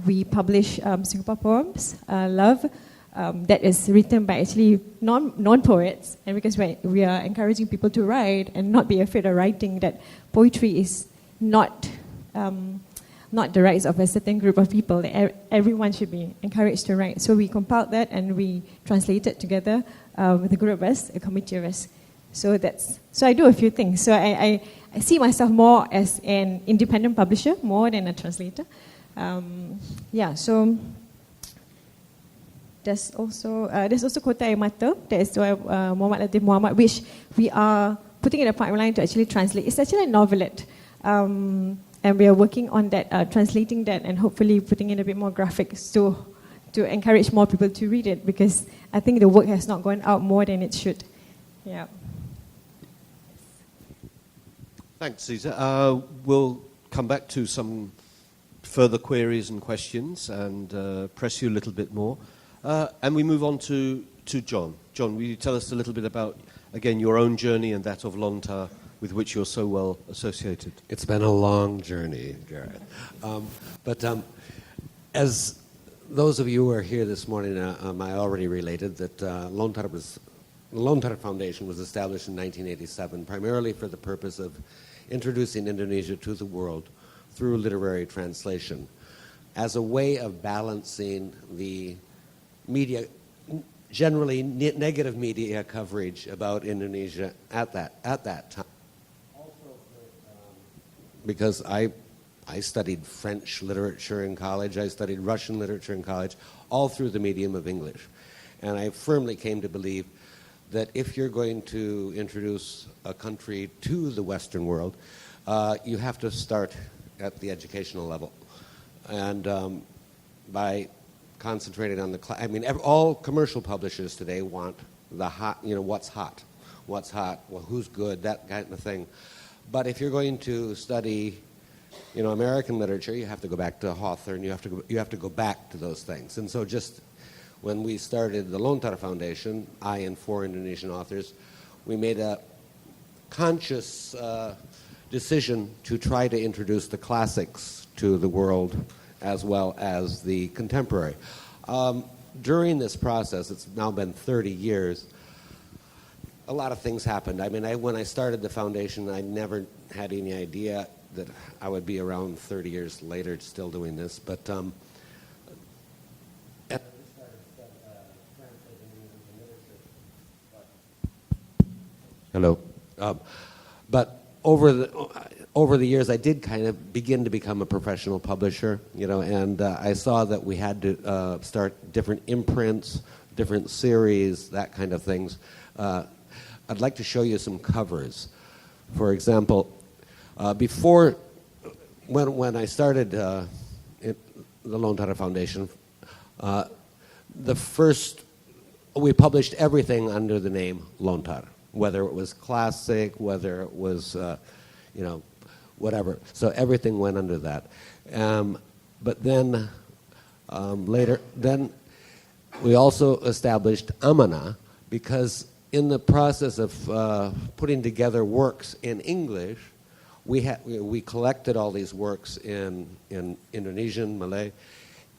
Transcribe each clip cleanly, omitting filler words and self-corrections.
We publish Singapore Poems, Love, that is written by actually non-poets, and because we are encouraging people to write and not be afraid of writing, that poetry is not the rights of a certain group of people. Everyone should be encouraged to write. So we compiled that and we translated together with a group of us, a committee of us. So I do a few things. So I see myself more as an independent publisher more than a translator. So there's also Kota Air Mata, that is Muhammad Latif Muhammad, which we are putting in a pipeline to actually translate. It's actually a novelette, and we are working on that, translating that, and hopefully putting in a bit more graphics to encourage more people to read it, because I think the work has not gone out more than it should. Yeah. Thanks, Azizah. We'll come back to some further queries and questions and press you a little bit more. And we move on to John. John, will you tell us a little bit about, again, your own journey and that of Lontar, with which you're so well associated? It's been a long journey, Gareth. But as those of you who are here this morning, I already related that Lontar Foundation was established in 1987, primarily for the purpose of introducing Indonesia to the world through literary translation, as a way of balancing the media, generally negative media coverage about Indonesia at that time. Also, because I studied French literature in college, I studied Russian literature in college, all through the medium of English. And I firmly came to believe that if you're going to introduce a country to the Western world, you have to start at the educational level. And by concentrating on all commercial publishers today want the hot, what's hot, well, who's good, that kind of thing. But if you're going to study, American literature, you have to go back to Hawthorne, you have to go back to those things. And so just when we started the Lontar Foundation, I and 4 Indonesian authors, we made a conscious decision to try to introduce the classics to the world as well as the contemporary. During this process, it's now been 30 years, a lot of things happened. When I started the foundation, I never had any idea that I would be around 30 years later still doing this, but hello. But over the years, I did kind of begin to become a professional publisher, and I saw that we had to start different imprints, different series, that kind of things. I'd like to show you some covers. For example, before, when I started the Lontar Foundation, we published everything under the name Lontar, whether it was classic, whether it was, whatever. So everything went under that. But then later, we also established Amana, because in the process of putting together works in English, we collected all these works in Indonesian, Malay,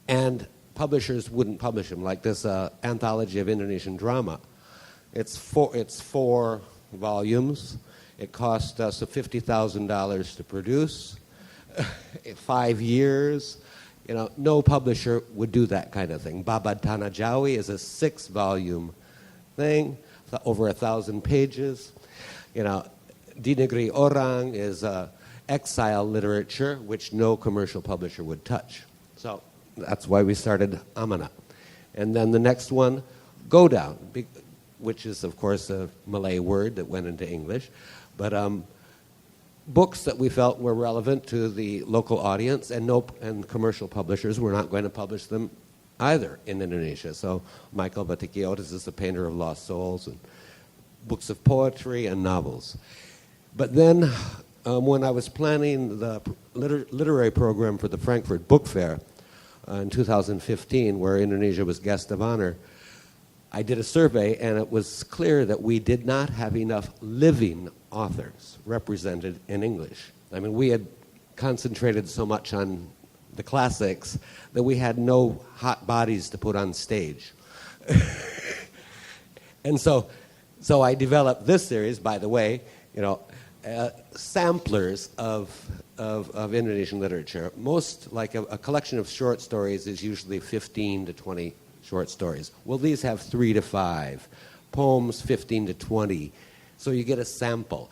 and publishers wouldn't publish them, like this anthology of Indonesian drama. It's 4 volumes. It cost us $50,000 to produce, 5 years. No publisher would do that kind of thing. Babad Tanah Jawi is a 6-volume thing, over 1,000 pages. Di Negeri Orang is exile literature, which no commercial publisher would touch. So that's why we started Amana. And then the next one, Go Down, which is, of course, a Malay word that went into English. But books that we felt were relevant to the local audience, and commercial publishers were not going to publish them either in Indonesia. So Michael Batikiotis is the painter of lost souls, and books of poetry and novels. But then when I was planning the literary program for the Frankfurt Book Fair in 2015, where Indonesia was guest of honor, I did a survey, and it was clear that we did not have enough living authors represented in English. We had concentrated so much on the classics, that we had no hot bodies to put on stage. And so I developed this series, by the way, samplers of Indonesian literature. Most, like a collection of short stories is usually 15 to 20 short stories. Well, these have 3 to 5. Poems, 15 to 20. So you get a sample.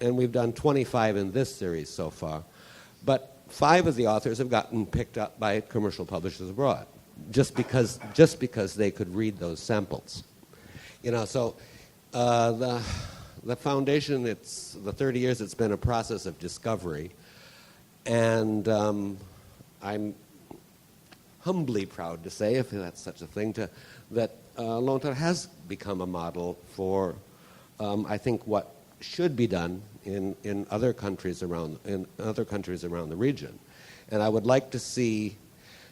And we've done 25 in this series so far. But 5 of the authors have gotten picked up by commercial publishers abroad, just because they could read those samples. So the foundation, it's the 30 years, it's been a process of discovery. And I'm humbly proud to say, if that's such a thing, that Lontar has become a model for, I think, what should be done in other countries around the region. And I would like to see,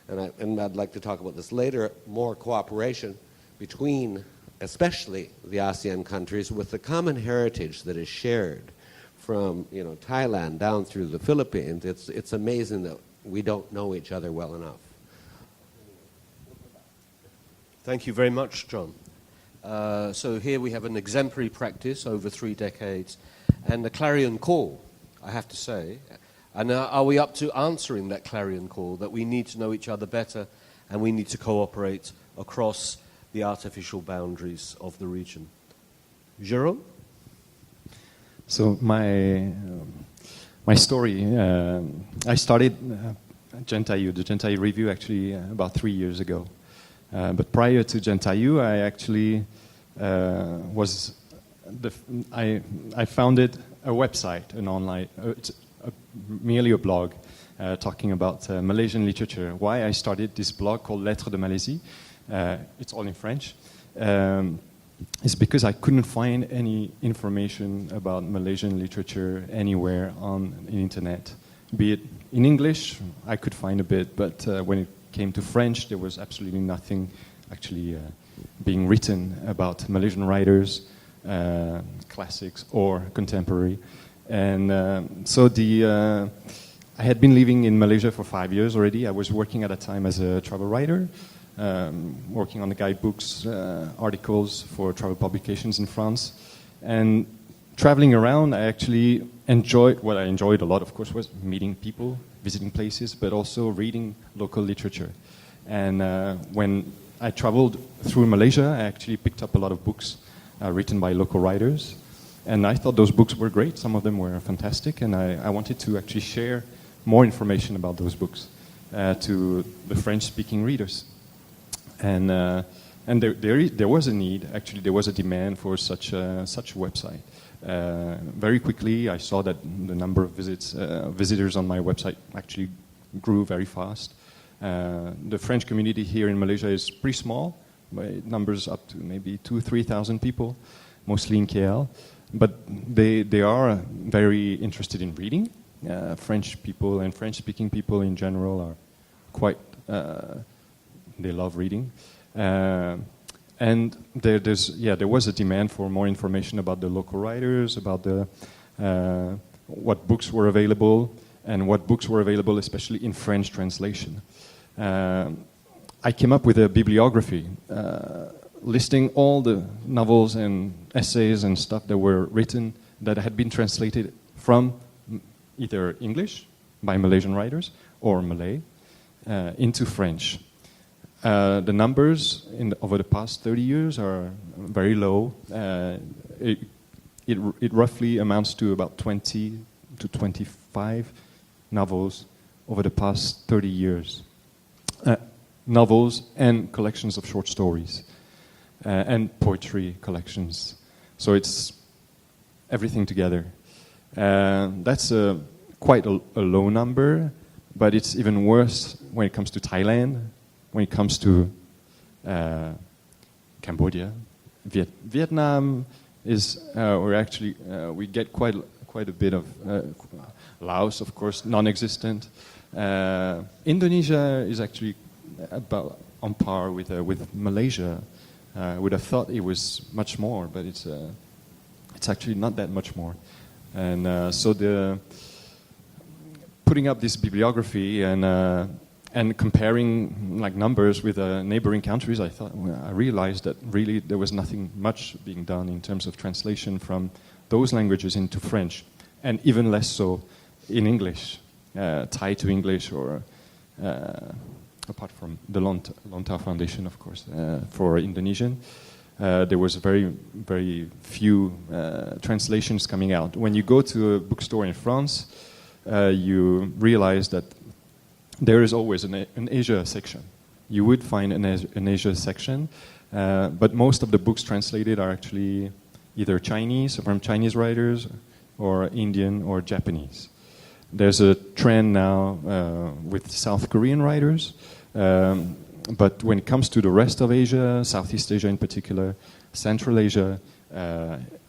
and I'd like to talk about this later, more cooperation between, especially the ASEAN countries, with the common heritage that is shared from Thailand down through the Philippines. It's amazing that we don't know each other well enough. Thank you very much, John. So here we have an exemplary practice over 3 decades and a clarion call, I have to say. And are we up to answering that clarion call that we need to know each other better and we need to cooperate across the artificial boundaries of the region? Jérôme? So my story, I started Gentayu, the Gentayu Review, actually about 3 years ago. But prior to Gentayu, I actually I founded a website, an online, merely a blog, talking about Malaysian literature. Why I started this blog called Lettres de Malaisie, it's all in French, is because I couldn't find any information about Malaysian literature anywhere on the internet. Be it in English, I could find a bit, but when it came to French, there was absolutely nothing actually being written about Malaysian writers, classics or contemporary. And so I had been living in Malaysia for 5 years already. I was working at a time as a travel writer, working on the guidebooks, articles for travel publications in France. And traveling around, I actually enjoyed, what I enjoyed a lot, of course, was meeting people, visiting places, but also reading local literature. And when I traveled through Malaysia, I actually picked up a lot of books written by local writers. And I thought those books were great. Some of them were fantastic. And I wanted to actually share more information about those books to the French-speaking readers. And there was a need, actually there was a demand for such a website. Very quickly I saw that the number of visitors on my website actually grew very fast. The French community here in Malaysia is pretty small, by numbers up to maybe 2,000-3,000 people, mostly in KL. But they are very interested in reading. French people and French-speaking people in general are quite, they love reading. And there was a demand for more information about the local writers, about what books were available, and what books were available especially in French translation. I came up with a bibliography listing all the novels and essays and stuff that were written that had been translated from either English by Malaysian writers or Malay into French. The numbers over the past 30 years are very low. It roughly amounts to about 20 to 25 novels over the past 30 years. Novels and collections of short stories and poetry collections. So it's everything together. That's quite a low number, but it's even worse when it comes to Thailand, when it comes to Cambodia. Vietnam is, we get quite a bit of, Laos, of course, non-existent. Indonesia is actually about on par with Malaysia. I would have thought it was much more, but it's actually not that much more. And so putting up this bibliography and comparing like numbers with neighboring countries, I realized that really there was nothing much being done in terms of translation from those languages into French, and even less so in English, Thai to English, or apart from the Lontar Foundation, of course, for Indonesian. There was very, very few translations coming out. When you go to a bookstore in France, you realize that there is always an Asia section. You would find an Asia section, but most of the books translated are actually either Chinese, from Chinese writers, or Indian or Japanese. There's a trend now with South Korean writers, but when it comes to the rest of Asia, Southeast Asia in particular, Central Asia,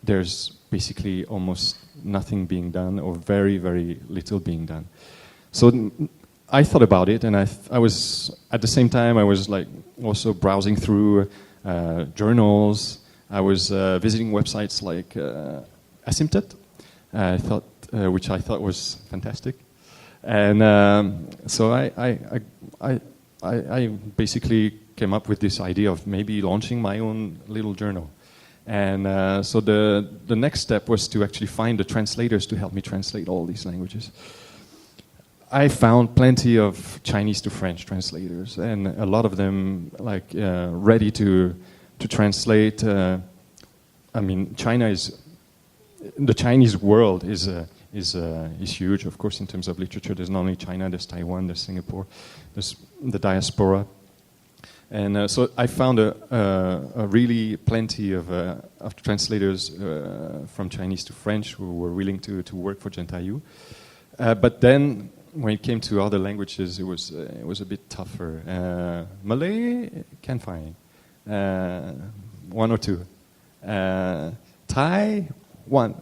there's basically almost nothing being done, or very, very little being done. So I thought about it, and I was, at the same time, I was like also browsing through journals. I was visiting websites like Asymptote, which I thought was fantastic. And so I basically came up with this idea of maybe launching my own little journal. And so the next step was to actually find the translators to help me translate all these languages. I found plenty of Chinese to French translators, and a lot of them like ready to translate. I mean, the Chinese world is huge, of course, in terms of literature. There's not only China, there's Taiwan, there's Singapore, there's the diaspora. And so I found a really plenty of translators from Chinese to French who were willing to work for Gentayu. But then, when it came to other languages, it was a bit tougher. Malay, can find one or two. Thai, one.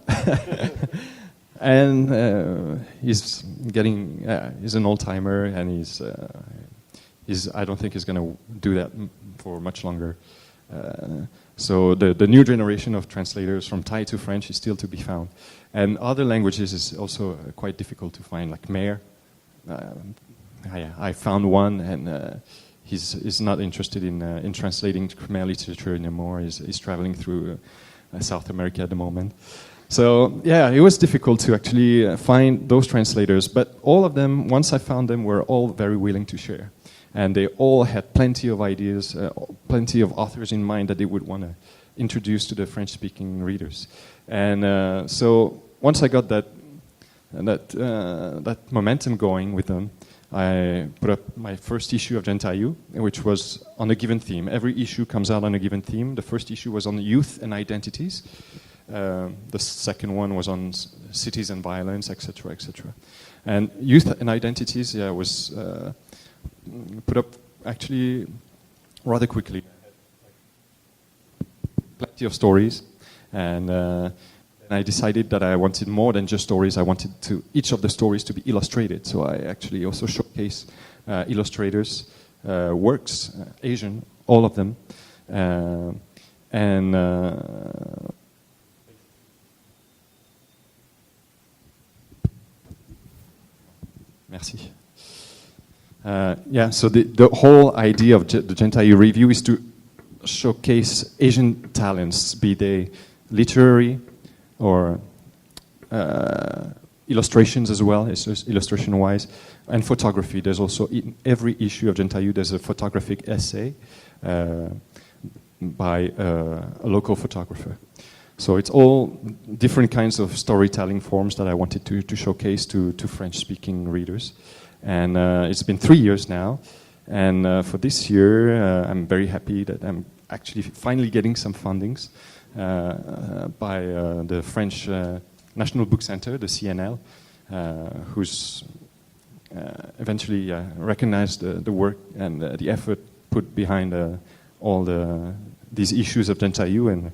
And he's an old-timer, and I don't think he's going to do that for much longer. So the new generation of translators from Thai to French is still to be found. And other languages is also quite difficult to find, like Khmer. I found one, and he's not interested in translating Khmer literature anymore. He's traveling through South America at the moment. So yeah, it was difficult to actually find those translators, but all of them, once I found them, were all very willing to share. And they all had plenty of ideas, plenty of authors in mind that they would want to introduce to the French-speaking readers. And so once I got that momentum going with them, I put up my first issue of Gentayu, which was on a given theme. Every issue comes out on a given theme. The first issue was on youth and identities. The second one was on cities and violence, etc., etc. And youth and identities, was put up actually rather quickly. Plenty of stories, and I decided that I wanted more than just stories. I wanted each of the stories to be illustrated. So I actually also showcase illustrators' works, Asian, all of them, and merci. So the whole idea of the Gentayu Review is to showcase Asian talents, be they literary or illustrations as well, illustration-wise, and photography. There's also, in every issue of Gentayu, there's a photographic essay by a local photographer. So it's all different kinds of storytelling forms that I wanted to showcase to French-speaking readers. And it's been 3 years now. And for this year, I'm very happy that I'm actually finally getting some fundings by the French National Book Center, the CNL, who's eventually recognized the work and the effort put behind all these issues of Gentayu,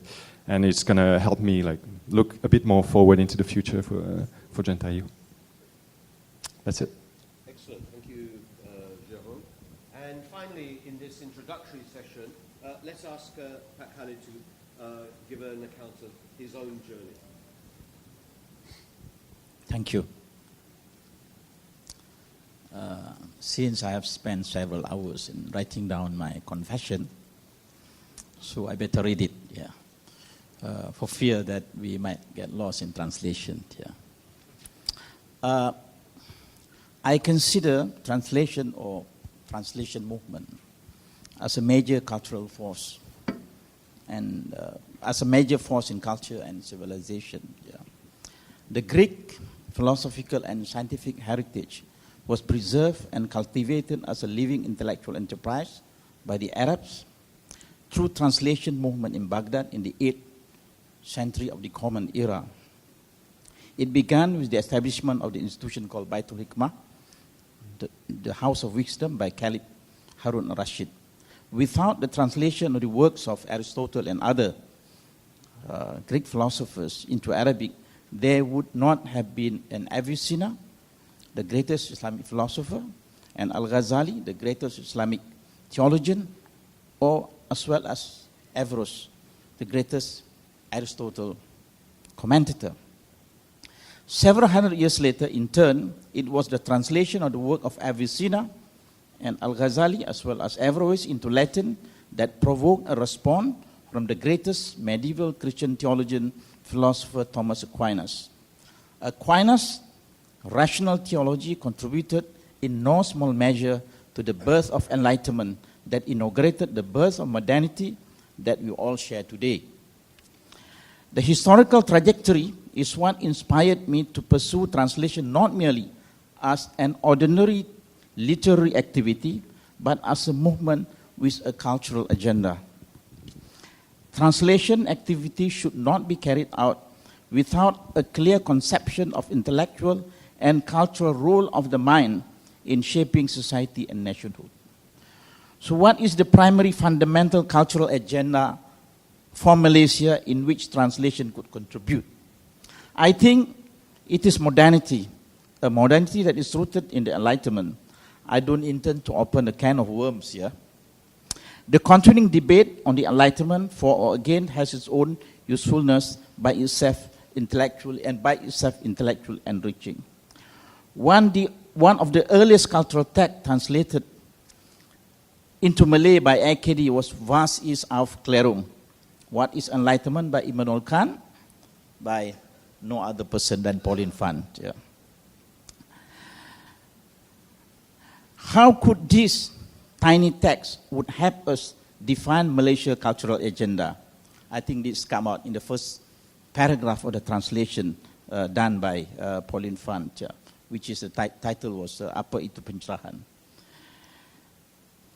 and it's going to help me look a bit more forward into the future for Gentayu. That's it. Excellent, thank you, Jérôme. And finally, in this introductory session, let's ask Khalid to give an account of his own journey. Thank you. since I have spent several hours in writing down my confession, so I better read it, for fear that we might get lost in translation. I consider translation or translation movement as a major cultural force and as a major force in culture and civilization. The Greek philosophical and scientific heritage was preserved and cultivated as a living intellectual enterprise by the Arabs through translation movement in Baghdad in the 8th century of the Common Era. It began with the establishment of the institution called Baitul Hikmah, the House of Wisdom by Khalid Harun al-Rashid. Without the translation of the works of Aristotle and other Greek philosophers into Arabic, there would not have been an Avicenna, the greatest Islamic philosopher, and Al-Ghazali, the greatest Islamic theologian, or as well as Averroes, the greatest Aristotle commentator. Several hundred years later, in turn, it was the translation of the work of Avicenna and Al-Ghazali as well as Averroes into Latin that provoked a response from the greatest medieval Christian theologian, philosopher Thomas Aquinas. Aquinas' rational theology contributed in no small measure to the birth of enlightenment that inaugurated the birth of modernity that we all share today. The historical trajectory is what inspired me to pursue translation not merely as an ordinary literary activity, but as a movement with a cultural agenda. Translation activity should not be carried out without a clear conception of intellectual and cultural role of the mind in shaping society and nationhood. So what is the primary fundamental cultural agenda for Malaysia in which translation could contribute? I think it is modernity, a modernity that is rooted in the Enlightenment. I don't intend to open a can of worms here. The continuing debate on the Enlightenment for or against has its own usefulness by itself intellectually enriching. One of the earliest cultural texts translated into Malay by AKD was Vast East of Klerung. What is Enlightenment by Immanuel Kant? By no other person than Pauline Fan. How could this tiny text would help us define Malaysia's cultural agenda? I think this come out in the first paragraph of the translation done by Pauline Fan, which is the title was Apa Itu Pencerahan.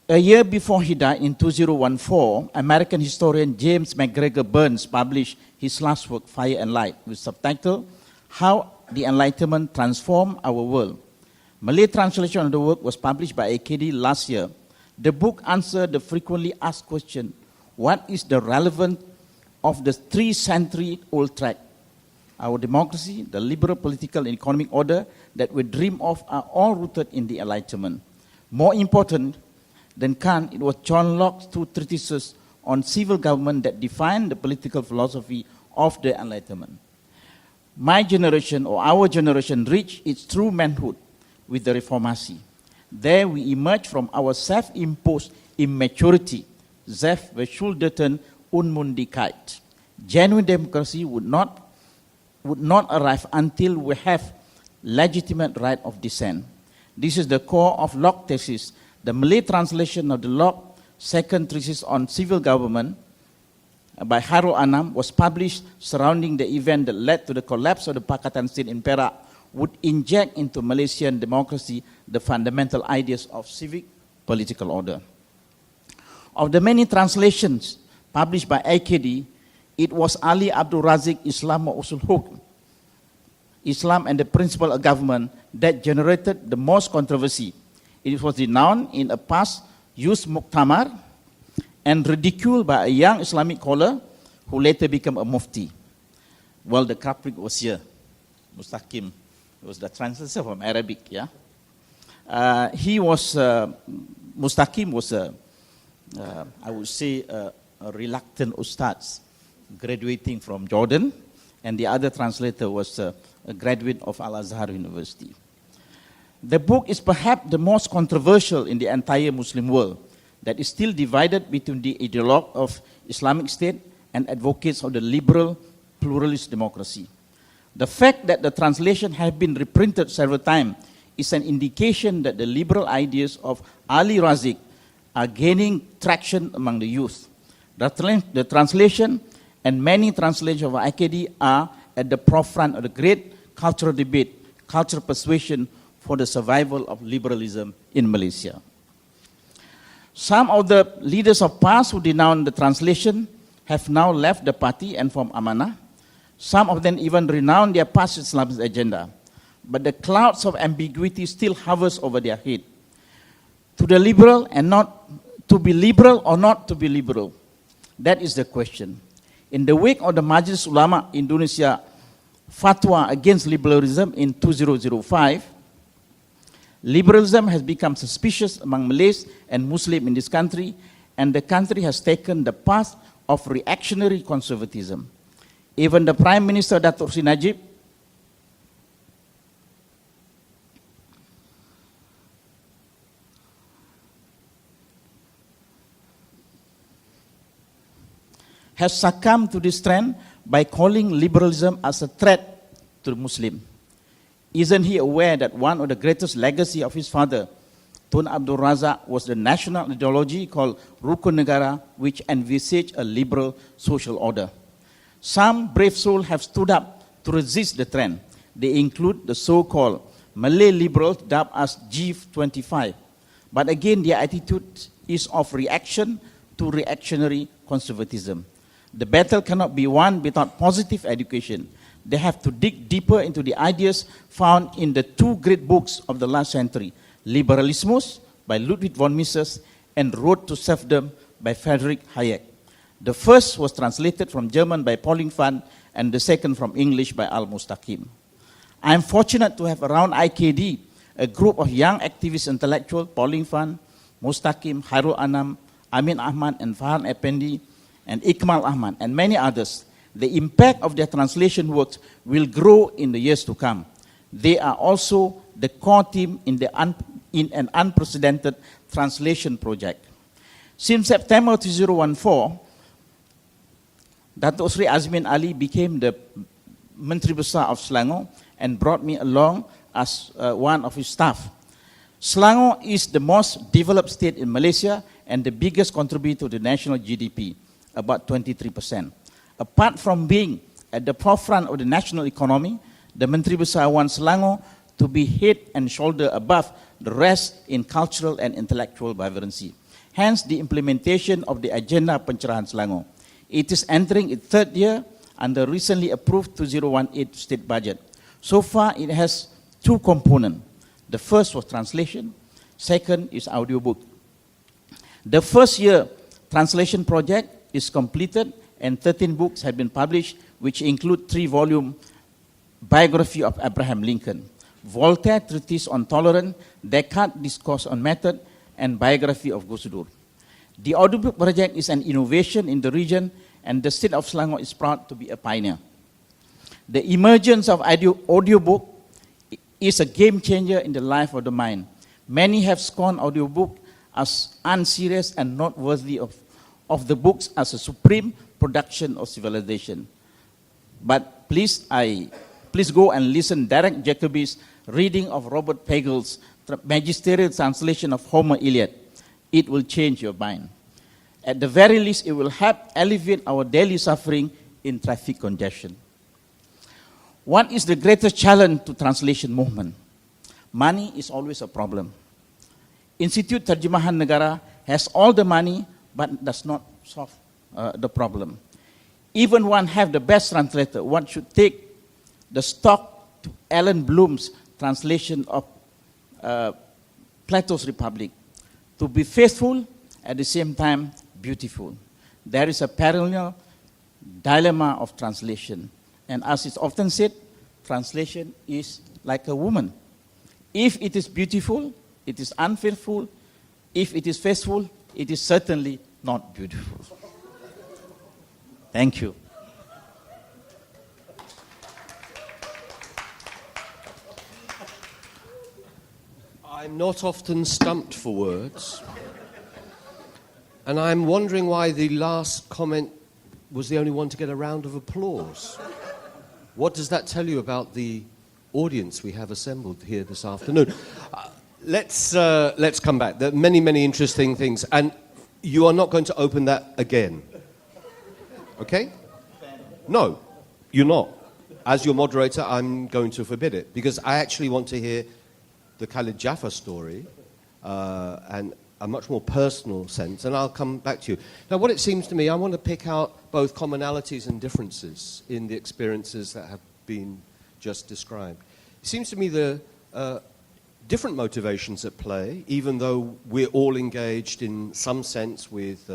A year before he died, in 2014, American historian James McGregor Burns published his last work, Fire and Light, with subtitle, How the Enlightenment Transformed Our World. Malay translation of the work was published by AKD last year. The book answered the frequently asked question, what is the relevance of the 3-century-old tract? Our democracy, the liberal political and economic order that we dream of are all rooted in the Enlightenment. More important than Kant, it was John Locke's 2 treatises on civil government that defined the political philosophy of the Enlightenment. My generation, or our generation, reached its true manhood with the Reformasi. There we emerge from our self-imposed immaturity, Selbstverschuldeten Unmündigkeit. Genuine democracy would not arrive until we have legitimate right of dissent. This is the core of Locke's thesis. The Malay translation of the Locke second thesis on civil government by Hairul Anam was published surrounding the event that led to the collapse of the Pakatan State in Perak, would inject into Malaysian democracy the fundamental ideas of civic political order. Of the many translations published by AKD, it was Ali Abdul Razik Islam wa Usul Hukm, Islam and the Principle of Government, that generated the most controversy. It was renowned in a past used muktamar and ridiculed by a young Islamic scholar who later became a mufti. Well, the culprit was here, Mustaqim. It was the translator from Arabic, Mustaqim was I would say, a reluctant ustad graduating from Jordan, and the other translator was a graduate of Al-Azhar University. The book is perhaps the most controversial in the entire Muslim world, that is still divided between the ideologue of Islamic State and advocates of the liberal pluralist democracy. The fact that the translation has been reprinted several times is an indication that the liberal ideas of Ali Razik are gaining traction among the youth. The translation and many translations of IKD are at the forefront of the great cultural debate, cultural persuasion for the survival of liberalism in Malaysia. Some of the leaders of past who denounced the translation have now left the party and formed Amanah. Some of them even renounce their past Islamist agenda. But the clouds of ambiguity still hovers over their head. To the liberal and not to be liberal or not to be liberal, that is the question. In the wake of the Majlis Ulama Indonesia fatwa against liberalism in 2005, liberalism has become suspicious among Malays and Muslims in this country, and the country has taken the path of reactionary conservatism. Even the Prime Minister Datuk Sri Najib has succumbed to this trend by calling liberalism as a threat to the Muslim. Isn't he aware that one of the greatest legacy of his father, Tun Abdul Razak, was the national ideology called Rukun Negara, which envisaged a liberal social order? Some brave souls have stood up to resist the trend. They include the so-called Malay liberals dubbed as G25. But again, their attitude is of reaction to reactionary conservatism. The battle cannot be won without positive education. They have to dig deeper into the ideas found in the two great books of the last century, Liberalismus by Ludwig von Mises and Road to Serfdom by Friedrich Hayek. The first was translated from German by Pauline Fan and the second from English by Al-Mustaqim. I am fortunate to have around IKD a group of young activist intellectuals, Pauline Fan, Mustaqim, Hairul Anam, Amin Ahmad and Farhan Effendi, and Ikmal Ahmad, and many others. The impact of their translation works will grow in the years to come. They are also the core team in an unprecedented translation project. Since September 2014, Datuk Sri Azmin Ali became the Menteri Besar of Selangor and brought me along as one of his staff. Selangor is the most developed state in Malaysia and the biggest contributor to the national GDP, about 23%. Apart from being at the forefront of the national economy, the Menteri Besar wants Selangor to be head and shoulder above the rest in cultural and intellectual vibrancy. Hence, the implementation of the Agenda Pencerahan Selangor. It is entering its third year under recently approved 2018 state budget. So far, it has two components. The first was translation. Second is audiobook. The first year translation project is completed and 13 books have been published, which include 3-volume biography of Abraham Lincoln, Voltaire Treatise on Tolerance, Descartes Discourse on Method, and biography of Gus Dur. The audiobook project is an innovation in the region, and the state of Selangor is proud to be a pioneer. The emergence of audiobook is a game changer in the life of the mind. Many have scorned audiobook as unserious and not worthy of the books as a supreme production of civilization. But please go and listen Derek Jacobi's reading of Robert Pagel's magisterial translation of Homer Iliad. It will change your mind. At the very least, it will help alleviate our daily suffering in traffic congestion. What is the greatest challenge to translation movement? Money is always a problem. Institute Terjemahan Negara has all the money, but does not solve the problem. Even one have the best translator, one should take the stock to Alan Bloom's translation of Plato's Republic, to be faithful, at the same time beautiful. There is a perennial dilemma of translation. And as it's often said, translation is like a woman. If it is beautiful, it is unfaithful. If it is faithful, it is certainly not beautiful. Thank you. I'm not often stumped for words. And I'm wondering why the last comment was the only one to get a round of applause. What does that tell you about the audience we have assembled here this afternoon? Let's come back. There are many, many interesting things. And you are not going to open that again. Okay? No, you're not. As your moderator, I'm going to forbid it. Because I actually want to hear the Khalid Jaafar story and a much more personal sense. And I'll come back to you. Now, what it seems to me, I want to pick out both commonalities and differences in the experiences that have been just described. It seems to me the different motivations at play, even though we're all engaged in some sense with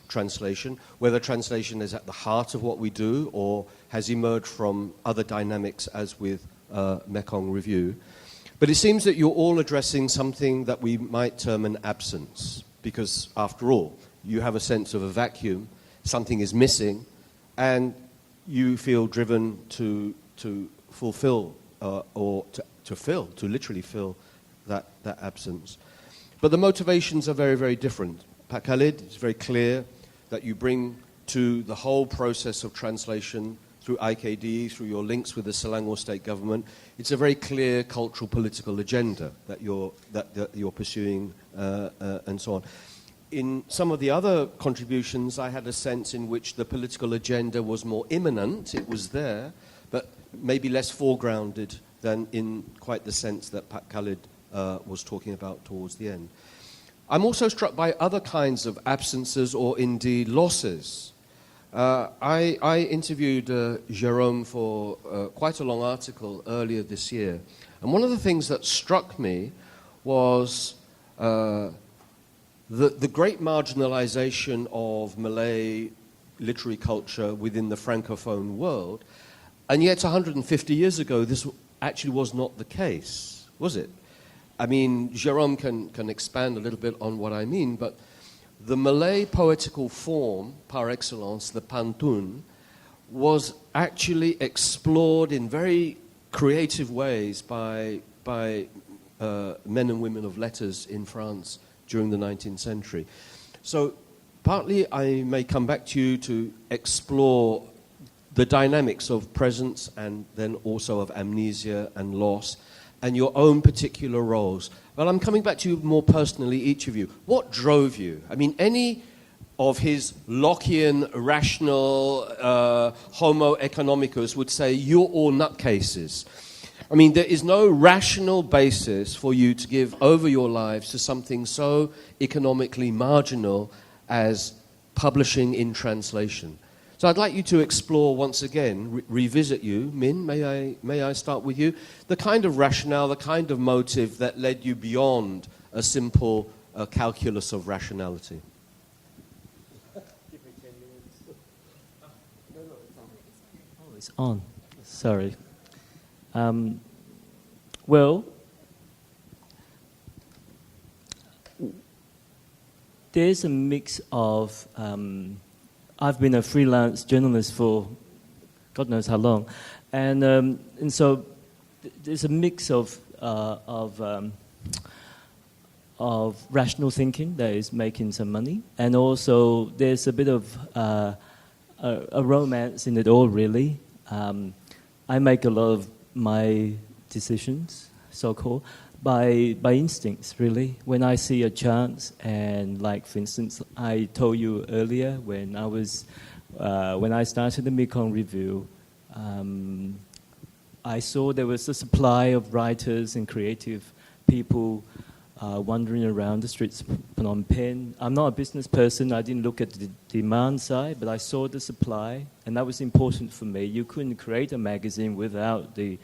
translation, whether translation is at the heart of what we do or has emerged from other dynamics as with Mekong Review. But it seems that you're all addressing something that we might term an absence, because after all, you have a sense of a vacuum, something is missing, and you feel driven to fulfill or to literally fill that absence. But the motivations are very, very different. Pak Khalid, it's very clear that you bring to the whole process of translation through IKD, through your links with the Selangor state government, it's a very clear cultural political agenda that you're pursuing and so on. In some of the other contributions, I had a sense in which the political agenda was more imminent, it was there, but maybe less foregrounded than in quite the sense that Pak Khalid was talking about towards the end. I'm also struck by other kinds of absences or indeed losses. I interviewed Jérôme for quite a long article earlier this year. And one of the things that struck me was the great marginalization of Malay literary culture within the Francophone world. And yet 150 years ago, this actually was not the case, was it? I mean, Jérôme can expand a little bit on what I mean, but the Malay poetical form, par excellence, the pantun, was actually explored in very creative ways by men and women of letters in France during the 19th century. So partly I may come back to you to explore the dynamics of presence and then also of amnesia and loss and your own particular roles. Well, I'm coming back to you more personally, each of you. What drove you? I mean, any of his Lockean, rational homo economicus would say, you're all nutcases. I mean, there is no rational basis for you to give over your lives to something so economically marginal as publishing in translation. So I'd like you to explore once again, revisit you. Minh, may I start with you? The kind of rationale, the kind of motive that led you beyond a simple calculus of rationality. Give me 10 minutes. No, it's on. Sorry. Well, there's a mix of... I've been a freelance journalist for God knows how long, and so there's a mix of rational thinking that is making some money, and also there's a bit of a romance in it all. Really, I make a lot of my decisions, so-called, by instincts, really. When I see a chance, and like, for instance, I told you earlier when I started the Mekong Review, I saw there was a supply of writers and creative people wandering around the streets of Phnom Penh. I'm not a business person. I didn't look at the demand side, but I saw the supply, and that was important for me. You couldn't create a magazine without the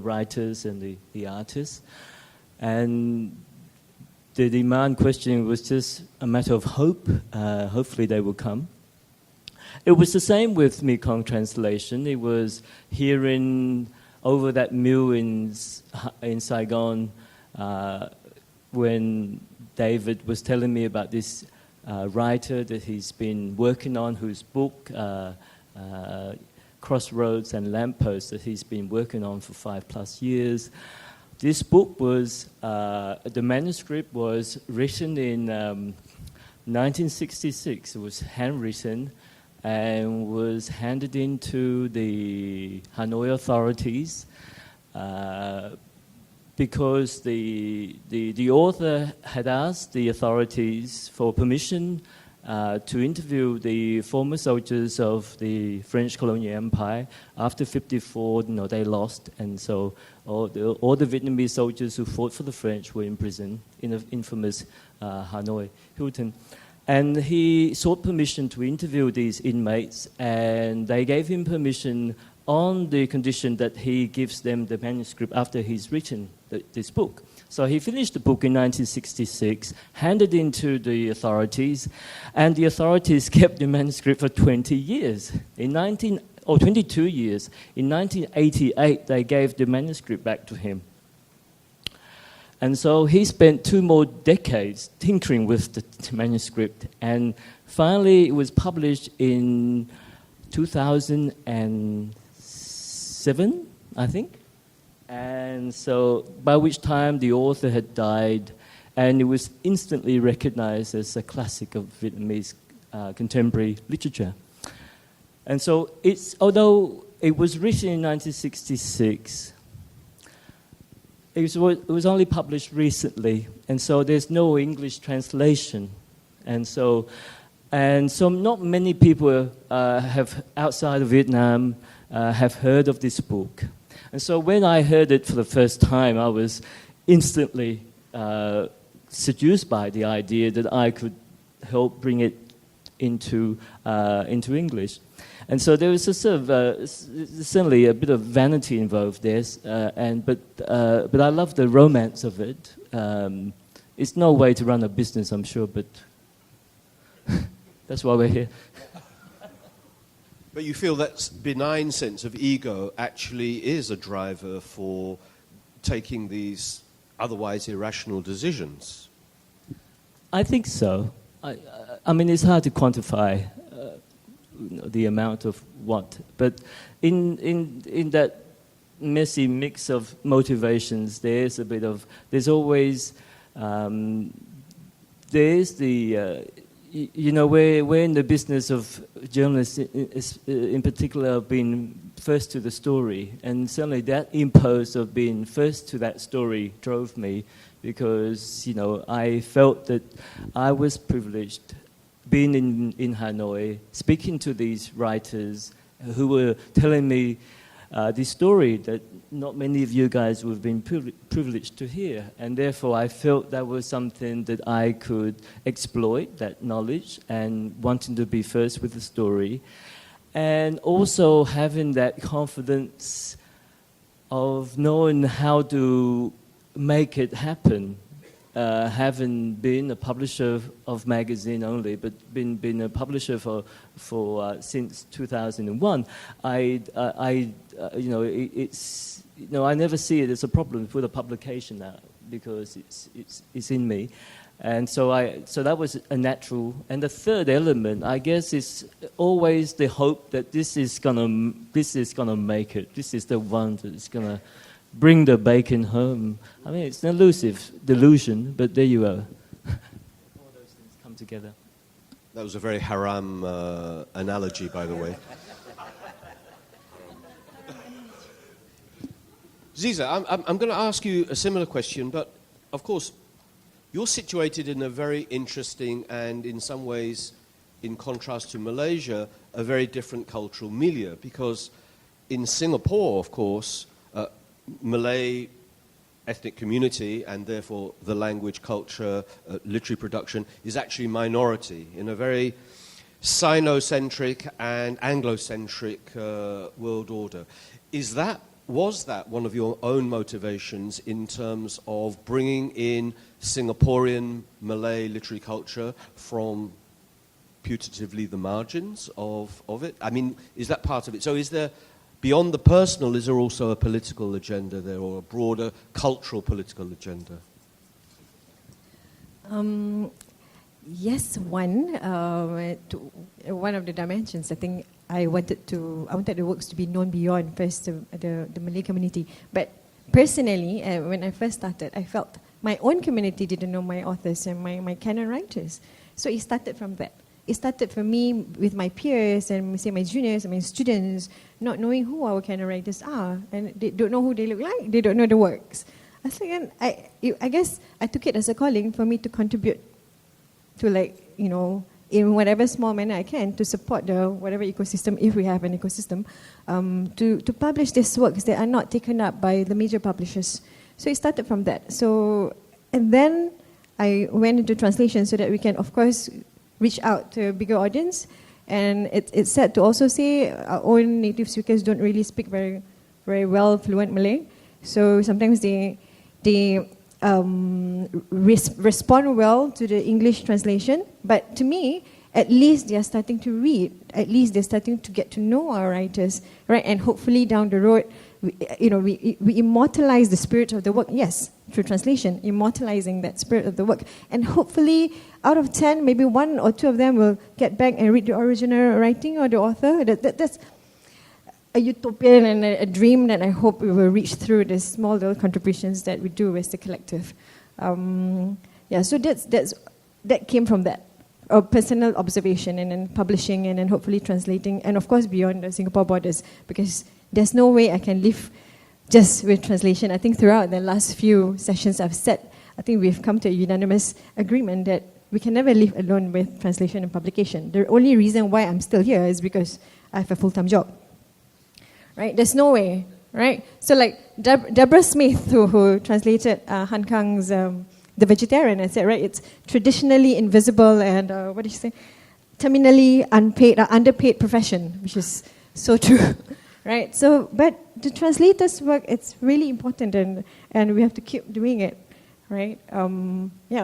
writers and the artists. And the demand question was just a matter of hope. Hopefully they will come. It was the same with Mekong translation. It was hearing over that mill in Saigon when David was telling me about this writer that he's been working on, whose book, Crossroads and Lampposts, that he's been working on for 5+ years. This book was, the manuscript was written in 1966. It was handwritten and was handed into the Hanoi authorities because the author had asked the authorities for permission to interview the former soldiers of the French colonial empire. After 1954, they lost, and so all the Vietnamese soldiers who fought for the French were in prison in the infamous Hanoi Hilton. And he sought permission to interview these inmates, and they gave him permission on the condition that he gives them the manuscript after he's written this book. So he finished the book in 1966, handed it to the authorities, and the authorities kept the manuscript for 20 years. 22 years. In 1988, they gave the manuscript back to him. And so he spent 2 more decades tinkering with the manuscript, and finally it was published in 2007, I think. And so by which time the author had died, and it was instantly recognized as a classic of Vietnamese contemporary literature. And so although it was written in 1966, it was only published recently, and so there's no English translation. And so not many people have outside of Vietnam have heard of this book. And so when I heard it for the first time, I was instantly seduced by the idea that I could help bring it into English. And so there was a sort of certainly a bit of vanity involved there, but I love the romance of it. It's no way to run a business, I'm sure, but that's why we're here. But you feel that benign sense of ego actually is a driver for taking these otherwise irrational decisions? I think so. I mean, it's hard to quantify the amount of what, but in that messy mix of motivations, there's always there's the we're in the business of journalists in particular being first to the story, and certainly that impulse of being first to that story drove me, because I felt that I was privileged being in Hanoi, speaking to these writers who were telling me this story that not many of you guys would have been privileged to hear. And therefore, I felt that was something that I could exploit, that knowledge, and wanting to be first with the story. And also having that confidence of knowing how to make it happen. Having been a publisher of magazine only, but been a publisher for since 2001, I never see it as a problem with a publication now, because it's in me, and so that was a natural. And the third element, I guess, is always the hope that this is gonna make it. This is the one that's gonna bring the bacon home. I mean, it's an elusive delusion, but there you are. All those things come together. That was a very haram analogy, by the way. Azizah, I'm going to ask you a similar question, but of course, you're situated in a very interesting and, in some ways, in contrast to Malaysia, a very different cultural milieu, because in Singapore, of course, Malay ethnic community, and therefore the language, culture, literary production, is actually minority in a very Sino-centric and Anglo-centric world order. Was that one of your own motivations in terms of bringing in Singaporean Malay literary culture from putatively the margins of it? I mean, is that part of it? So is there, beyond the personal, is there also a political agenda there, or a broader cultural political agenda? Yes, one of the dimensions. I think I wanted the works to be known beyond first the Malay community, but personally, when I first started, I felt my own community didn't know my authors and my canon writers. So it started from that. It started for me with my peers and say my juniors and my students not knowing who our canon writers are, and they don't know who they look like, they don't know the works. I was like, I guess I took it as a calling for me to contribute to, like, you know, in whatever small manner I can, to support the whatever ecosystem, if we have an ecosystem, to publish these works that are not taken up by the major publishers. So it started from that. So, and then I went into translation so that we can, of course, reach out to a bigger audience. And it's sad to also say our own native speakers don't really speak very, very well fluent Malay. So sometimes they respond well to the English translation, but to me, at least they are starting to read. At least they're starting to get to know our writers, right? And hopefully down the road, we immortalize the spirit of the work. Yes, through translation, immortalizing that spirit of the work. And hopefully, out of 10, maybe 1 or 2 of them will get back and read the original writing or the author. That's a utopian and a dream that I hope we will reach through the small little contributions that we do as the collective. So that came from that, a personal observation, and then publishing, and then hopefully translating, and of course beyond the Singapore borders, because there's no way I can live just with translation. I think throughout the last few sessions I've said, I think we've come to a unanimous agreement that we can never live alone with translation and publication. The only reason why I'm still here is because I have a full-time job. Right? There's no way, right? So like Deborah Smith, who translated Han Kang's The Vegetarian, I said, right, it's traditionally invisible and, what did you say? Terminally unpaid, underpaid profession, which is so true, right? So, but the translator's work, it's really important, and we have to keep doing it, right?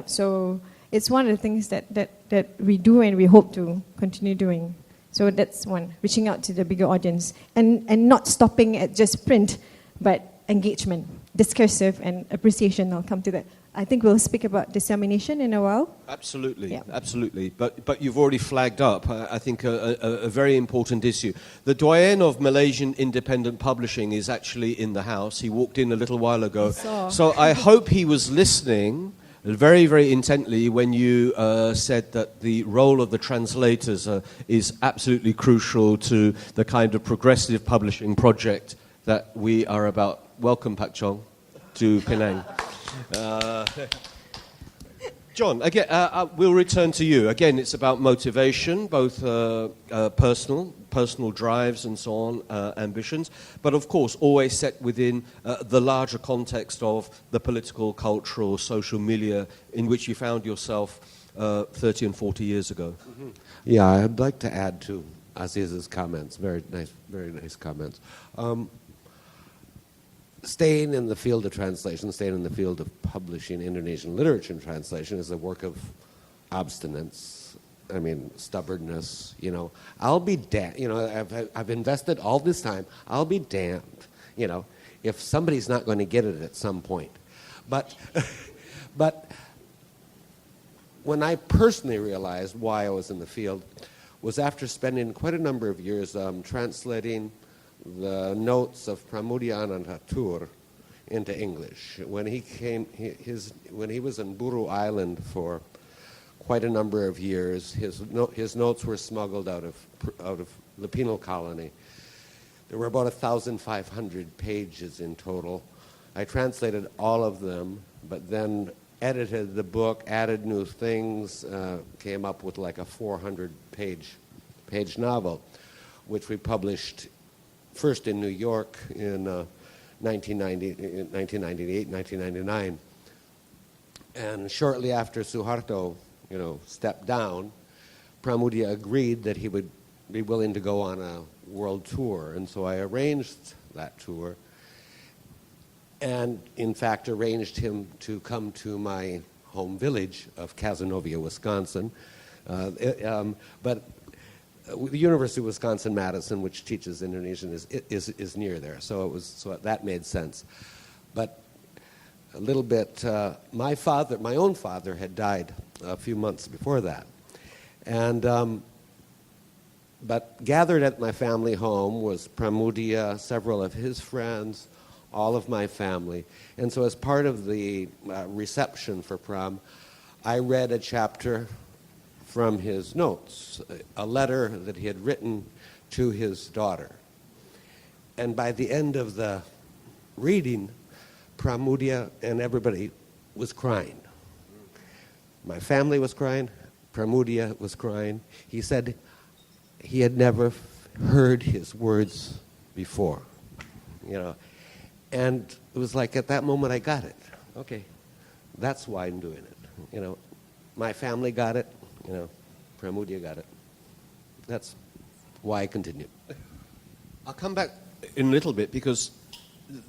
So it's one of the things that we do and we hope to continue doing. So that's one, reaching out to the bigger audience and not stopping at just print, but engagement, discursive, and appreciation. I'll come to that. I think we'll speak about dissemination in a while. Absolutely, yeah. Absolutely. But you've already flagged up, I think, a very important issue. The doyen of Malaysian independent publishing is actually in the house. He walked in a little while ago. So I hope he was listening very, very intently when you said that the role of the translators is absolutely crucial to the kind of progressive publishing project that we are about. Welcome, Pak Chong, to Penang. John, again, we'll return to you. Again, it's about motivation, both personal drives and so on, ambitions, but of course always set within the larger context of the political, cultural, social milieu in which you found yourself 30 and 40 years ago. Mm-hmm. Yeah, I'd like to add to Azizah's comments. Very nice comments. Staying in the field of translation, staying in the field of publishing Indonesian literature and translation is a work of abstinence. I mean, stubbornness. You know, I'll be damned. You know, I've invested all this time. I'll be damned. You know, if somebody's not going to get it at some point. But when I personally realized why I was in the field was after spending quite a number of years translating the notes of Pramudia Anandatur into English. When he was in Buru Island for quite a number of years, his notes were smuggled out of the penal colony. There were about 1,500 pages in total. I translated all of them, but then edited the book, added new things, came up with like a 400-page novel, which we published first in New York in 1998, 1999. And shortly after Suharto, stepped down, Pramudia agreed that he would be willing to go on a world tour. And so I arranged that tour and, in fact, arranged him to come to my home village of Cazenovia, Wisconsin. But the University of Wisconsin-Madison, which teaches Indonesian, is near there, so that made sense. But a little bit, my own father, had died a few months before that, and but gathered at my family home was Pramudia, several of his friends, all of my family. And so as part of the reception for prom, I read a chapter from his notes, a letter that he had written to his daughter. And by the end of the reading, Pramudia and everybody was crying. My family was crying. Pramudia was crying. He said he had never heard his words before, And it was like at that moment I got it. Okay, that's why I'm doing it. My family got it. Pramudia got it. That's why I continue. I'll come back in a little bit because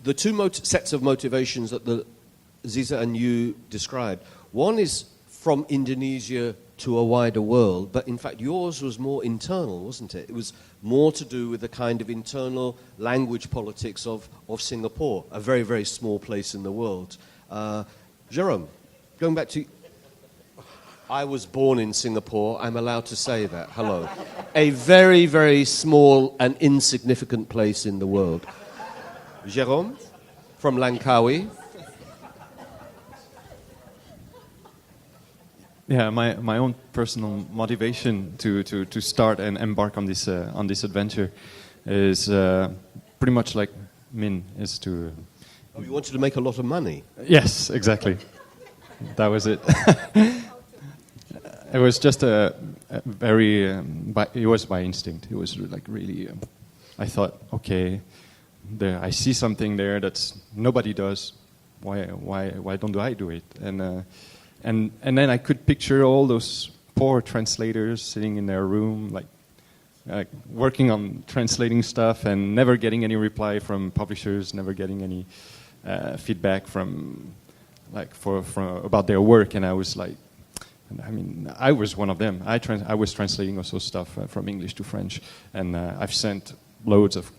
the two sets of motivations that Azizah and you described, one is from Indonesia to a wider world, but in fact yours was more internal, wasn't it? It was more to do with the kind of internal language politics of Singapore, a very, very small place in the world. Jérôme, going back to... I was born in Singapore, I'm allowed to say that, hello. A very, very small and insignificant place in the world. Jérôme, from Langkawi. Yeah, my own personal motivation to start and embark on this adventure is pretty much like Minh is to... Oh, you wanted to make a lot of money? Yes, exactly. That was it. It was just a very... it was by instinct. It was like really... I thought, okay, I see something there that nobody does. Why don't I do it? And then I could picture all those poor translators sitting in their room, like working on translating stuff and never getting any reply from publishers, never getting any feedback from about their work. And I was like, I was one of them. I was translating also stuff from English to French, and I've sent loads of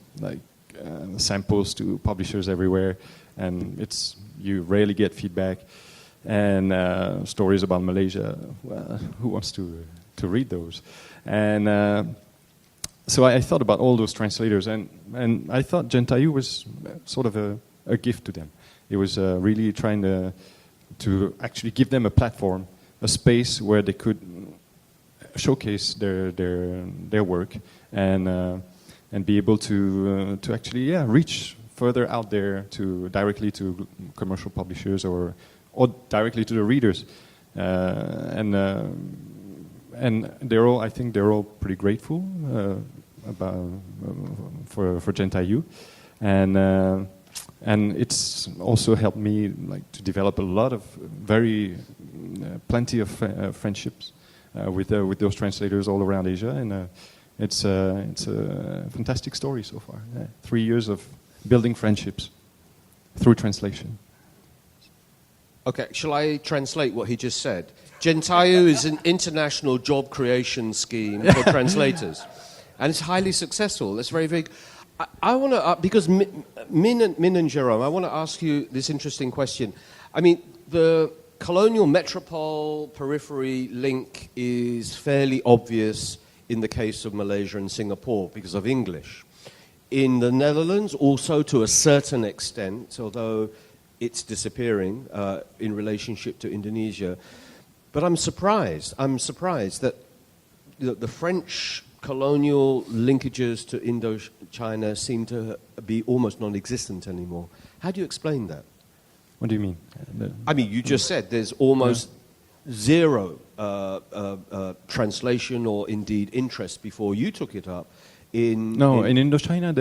samples to publishers everywhere, and you rarely get feedback. And stories about Malaysia, well, who wants to read those? And so I thought about all those translators, and I thought Jentayu was sort of a gift to them. It was really trying to actually give them a platform, a space where they could showcase their work and be able to actually reach further out there directly to commercial publishers or directly to the readers, and they're all. I think they're all pretty grateful for Jentayu, and it's also helped me to develop a lot of plenty of friendships with those translators all around Asia, and it's a fantastic story so far. 3 years of building friendships through translation. Okay, shall I translate what he just said? Jentayu is an international job creation scheme for translators, and it's highly successful. That's very, very... I want to, because Minh and Jérôme, I want to ask you this interesting question. I mean, the colonial metropole periphery link is fairly obvious in the case of Malaysia and Singapore because of English. In the Netherlands, also to a certain extent, although it's disappearing in relationship to Indonesia. But I'm surprised that the French colonial linkages to Indochina seem to be almost non-existent anymore. How do you explain that? What do you mean? I mean, you just said there's almost zero translation or indeed interest before you took it up. In Indochina,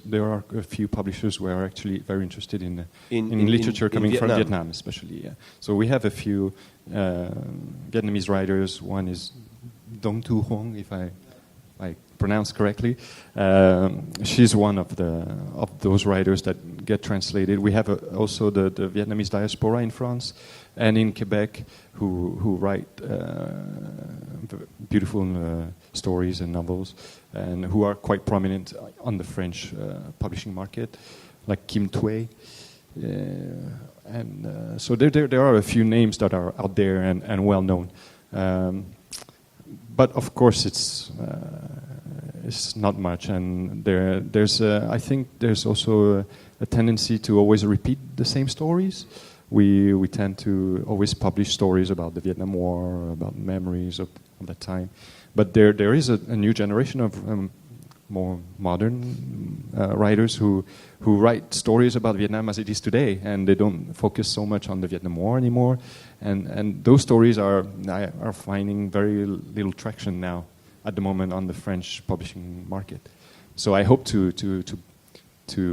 there are a few publishers who are actually very interested in literature coming from Vietnam, especially. Yeah. So we have a few Vietnamese writers. One is Dong Tu Hong, if I pronounce correctly. She's one of those writers that get translated. We have also the Vietnamese diaspora in France and in Quebec who write beautiful stories and novels, and who are quite prominent on the French publishing market, like Kim Thuy. So there are a few names that are out there and well known. But of course it's not much, and I think there's also a tendency to always repeat the same stories. We tend to always publish stories about the Vietnam War, about memories of that time. But there is a new generation of more modern writers who write stories about Vietnam as it is today, and they don't focus so much on the Vietnam War anymore. And those stories are finding very little traction now at the moment on the French publishing market. So I hope to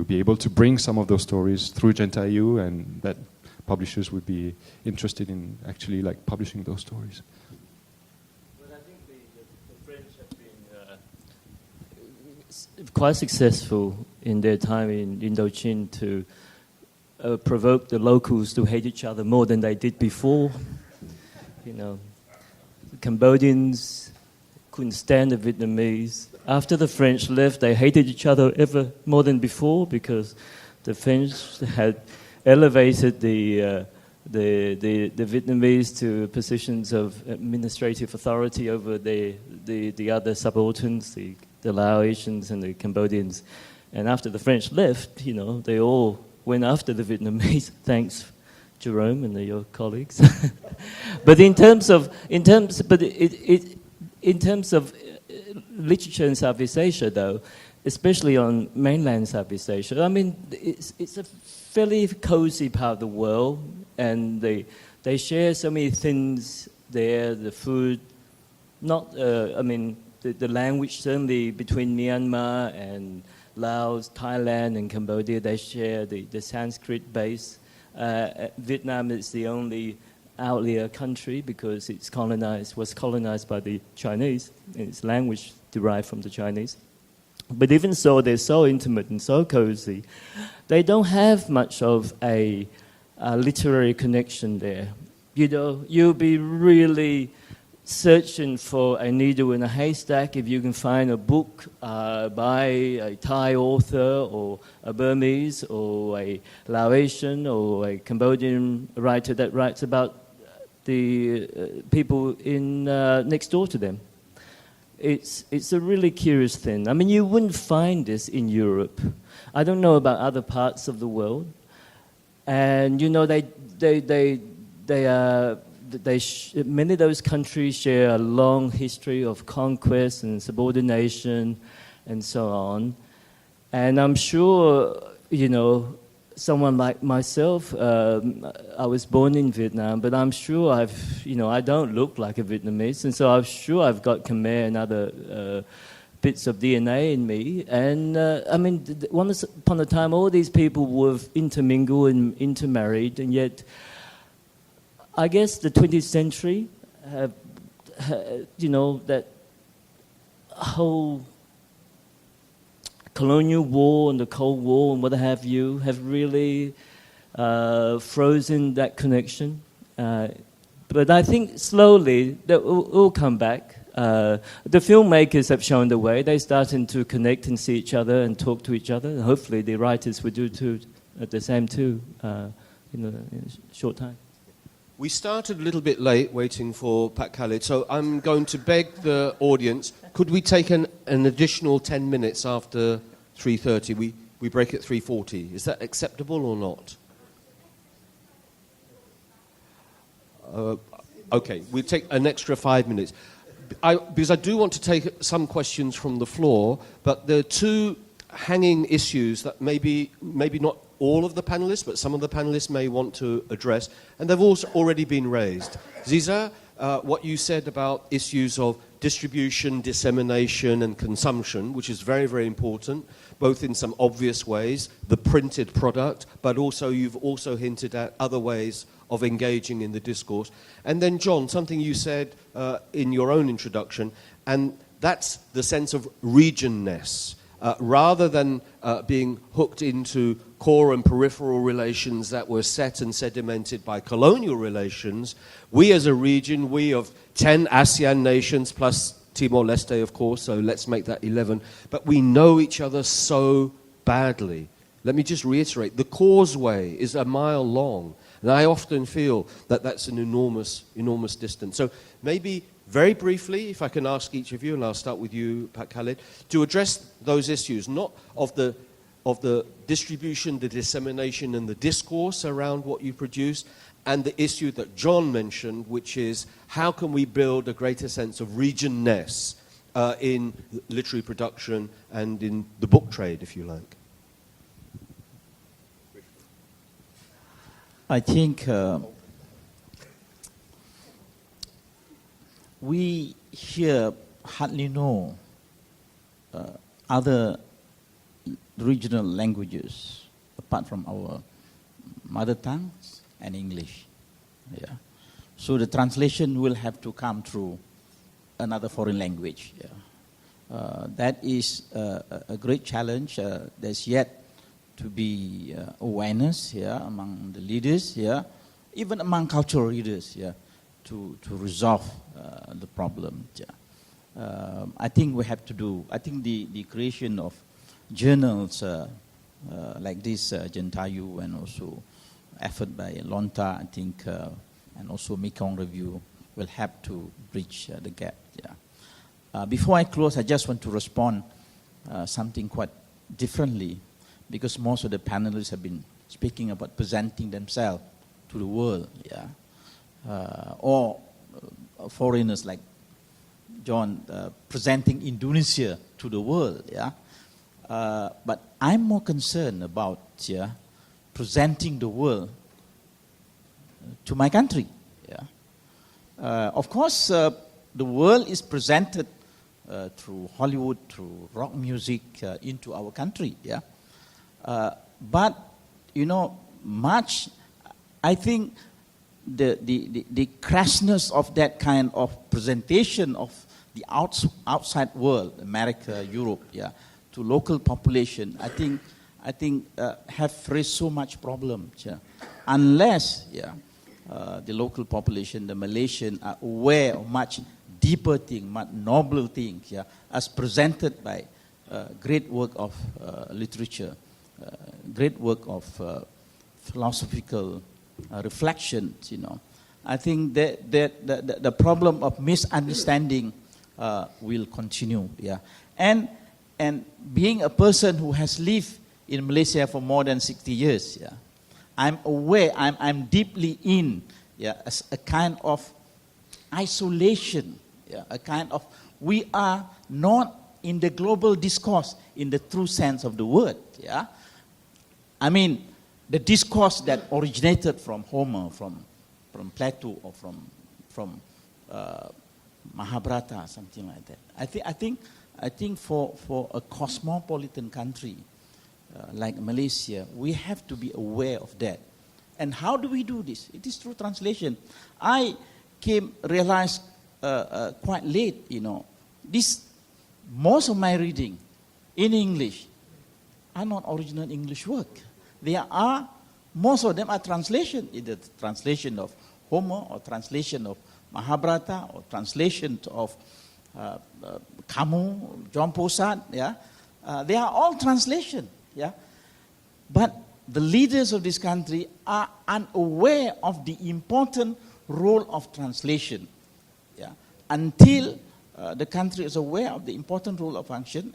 be able to bring some of those stories through Gentaiu, and that publishers would be interested in actually like publishing those stories. Well, I think the French have been quite successful in their time in Indochina to provoke the locals to hate each other more than they did before. You know, the Cambodians couldn't stand the Vietnamese. After the French left, they hated each other ever more than before because the French had elevated the Vietnamese to positions of administrative authority over the other subalterns, the Laotians and the Cambodians. And after the French left, you know, they all went after the Vietnamese. Thanks, Jérôme and your colleagues. But in terms of literature in Southeast Asia, though, especially on mainland Southeast Asia, I mean, it's a fairly cozy part of the world, and they share so many things there. The food, the language, certainly between Myanmar and Laos, Thailand and Cambodia, they share the Sanskrit base. Vietnam is the only outlier country because was colonized by the Chinese, and its language derived from the Chinese. But even so, they're so intimate and so cozy. They don't have much of a literary connection there. You know, you'll be really searching for a needle in a haystack if you can find a book by a Thai author or a Burmese or a Laotian or a Cambodian writer that writes about the people in next door to them. It's a really curious thing. I mean, you wouldn't find this in Europe. I don't know about other parts of the world, and you know many of those countries share a long history of conquest and subordination, and so on. And I'm sure, you know, someone like myself, I was born in Vietnam, but I'm sure I don't look like a Vietnamese, and so I'm sure I've got Khmer and other bits of DNA in me. And I mean, once upon a time, all these people were intermingled and intermarried, and yet, I guess the 20th century, you know, that whole colonial war and the Cold War and what have you have really frozen that connection. But I think slowly that will come back. The filmmakers have shown the way. They're starting to connect and see each other and talk to each other. And hopefully the writers will do too, at the same too, in a short time. We started a little bit late waiting for Pat Khalid, so I'm going to beg the audience, could we take an additional 10 minutes after 3:30? We break at 3:40. Is that acceptable or not? Okay, we'll take an extra 5 minutes. Because I do want to take some questions from the floor, but there are two hanging issues that maybe not all of the panelists, but some of the panelists may want to address, and they've also already been raised. Azizah, what you said about issues of distribution, dissemination, and consumption, which is very, very important, both in some obvious ways, the printed product, but also you've also hinted at other ways of engaging in the discourse. And then, John, something you said in your own introduction, and that's the sense of regionness. Rather than being hooked into core and peripheral relations that were set and sedimented by colonial relations, we as a region, we of 10 ASEAN nations plus Timor-Leste, of course, so let's make that 11, but we know each other so badly. Let me just reiterate, the causeway is a mile long, and I often feel that that's an enormous, enormous distance. So maybe very briefly, if I can ask each of you, and I'll start with you, Pat Khalid, to address those issues, not of the of the distribution, the dissemination, and the discourse around what you produce, and the issue that John mentioned, which is how can we build a greater sense of region-ness in literary production and in the book trade, if you like? I think we here hardly know other regional languages apart from our mother tongues and English. Yeah. So the translation will have to come through another foreign language. Yeah. That is a great challenge. There's yet to be awareness among the leaders, even among cultural leaders, to resolve the problem. I think we have to do, I think the creation of journals like this, Gentayu, and also effort by Lontar, I think, and also Mekong Review will help to bridge the gap. Before I close, I just want to respond something quite differently, because most of the panelists have been speaking about presenting themselves to the world, or foreigners like John presenting Indonesia to the world, but I'm more concerned about presenting the world to my country. Of course, the world is presented through Hollywood, through rock music into our country. But much, I think the crassness of that kind of presentation of the outside world, America, Europe, to local population, I think have raised so much problem. Unless the local population, the Malaysian, are aware of much deeper thing, much nobler things, as presented by great work of literature, great work of philosophical reflections. I think that the problem of misunderstanding will continue. And being a person who has lived in Malaysia for more than 60 years, I'm aware, I'm deeply in as a kind of isolation, a kind of, we are not in the global discourse in the true sense of the word. I mean, the discourse that originated from Homer, from Plato, or from Mahabharata, something like that. I think for a cosmopolitan country like Malaysia, we have to be aware of that. And how do we do this? It is through translation. I realized quite late, most of my reading in English are not original English work. Most of them are translation, either translation of Homer or translation of Mahabharata or translation of Kamu, John Posad. They are all translation. But the leaders of this country are unaware of the important role of translation. Until the country is aware of the important role of function,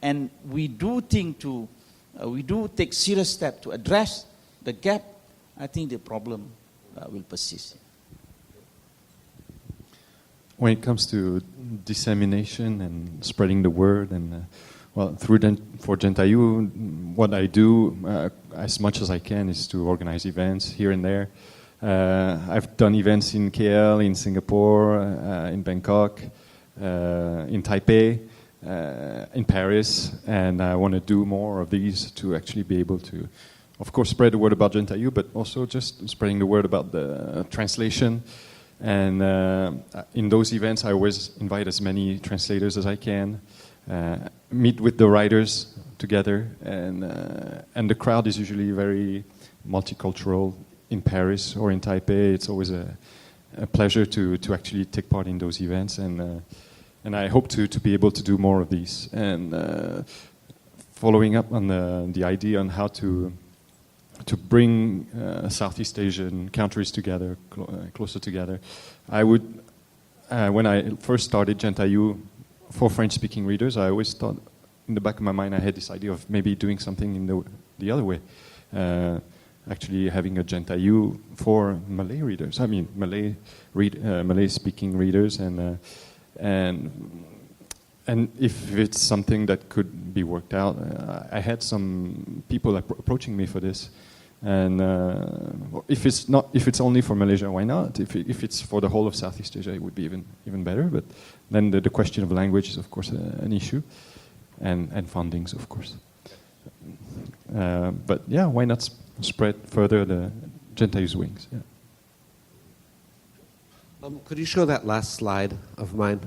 and we do take serious steps to address the gap, I think the problem will persist. When it comes to dissemination and spreading the word, and for Gentayu, what I do as much as I can is to organize events here and there. I've done events in KL, in Singapore, in Bangkok, in Taipei, in Paris, and I want to do more of these to actually be able to, of course, spread the word about Gentayu, but also just spreading the word about the translation. And in those events, I always invite as many translators as I can, meet with the writers together, and the crowd is usually very multicultural. In Paris or in Taipei, it's always a pleasure to actually take part in those events, and I hope to be able to do more of these. And following up on the idea on how to bring Southeast Asian countries together, closer together, I would, when I first started Gentayu for French-speaking readers, I always thought in the back of my mind, I had this idea of maybe doing something in the other way. Actually having a Gentayu for Malay readers. I mean, Malay-speaking readers, and if it's something that could be worked out, I had some people approaching me for this. And if it's only for Malaysia, why not? If it's for the whole of Southeast Asia, it would be even better. But then the question of language is, of course, an issue, and fundings, of course. But yeah, why not spread further the Gentayu's wings? Yeah. Could you show that last slide of mine?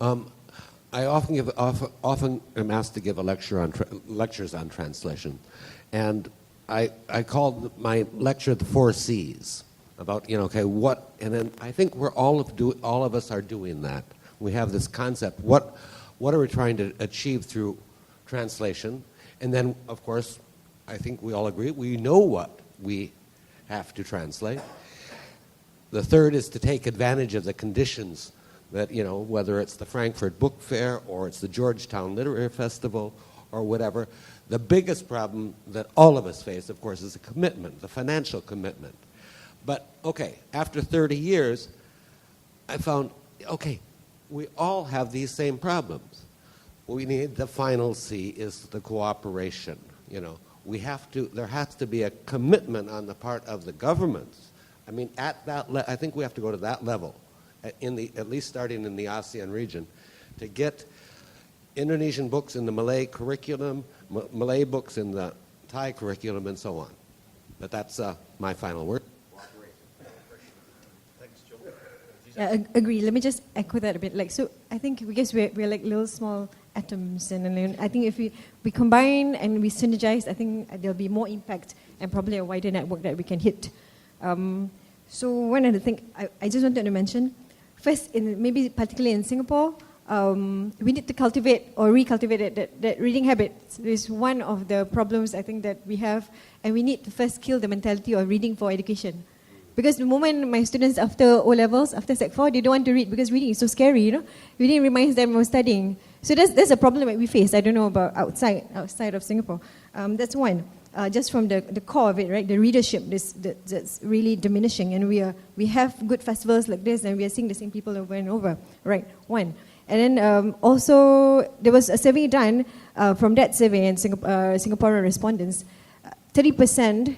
I often am asked to give a lectures on translation, and I called my lecture the 4 C's, about what, and then I think all of us are doing that. We have this concept. What are we trying to achieve through translation? And then, of course, I think we all agree, we know what we have to translate. The third is to take advantage of the conditions that, whether it's the Frankfurt Book Fair or it's the Georgetown Literary Festival or whatever. The biggest problem that all of us face, of course, is the commitment, the financial commitment. But, after 30 years, I found, we all have these same problems. We need the final C is the cooperation. There has to be a commitment on the part of the governments. I mean, I think we have to go to that level, at least starting in the ASEAN region, to get Indonesian books in the Malay curriculum, Malay books in the Thai curriculum, and so on. But that's my final word. Yeah, agree. Let me just echo that a bit. So I think because we're like little small atoms, and I think if we combine and we synergize, I think there'll be more impact and probably a wider network that we can hit. So one of the things I just wanted to mention, first, maybe particularly in Singapore, we need to cultivate or recultivate that reading habit. Is one of the problems I think that we have, and we need to first kill the mentality of reading for education. Because the moment my students after O-levels, after Sec 4, they don't want to read because reading is so scary, Reading reminds them of studying. So that's a problem that we face. I don't know about outside of Singapore. That's one. Just from the core of it, right? The readership that's really diminishing, and we have good festivals like this, and we are seeing the same people over and over, right? One. And then also there was a survey done from that survey and Singaporean respondents. 30%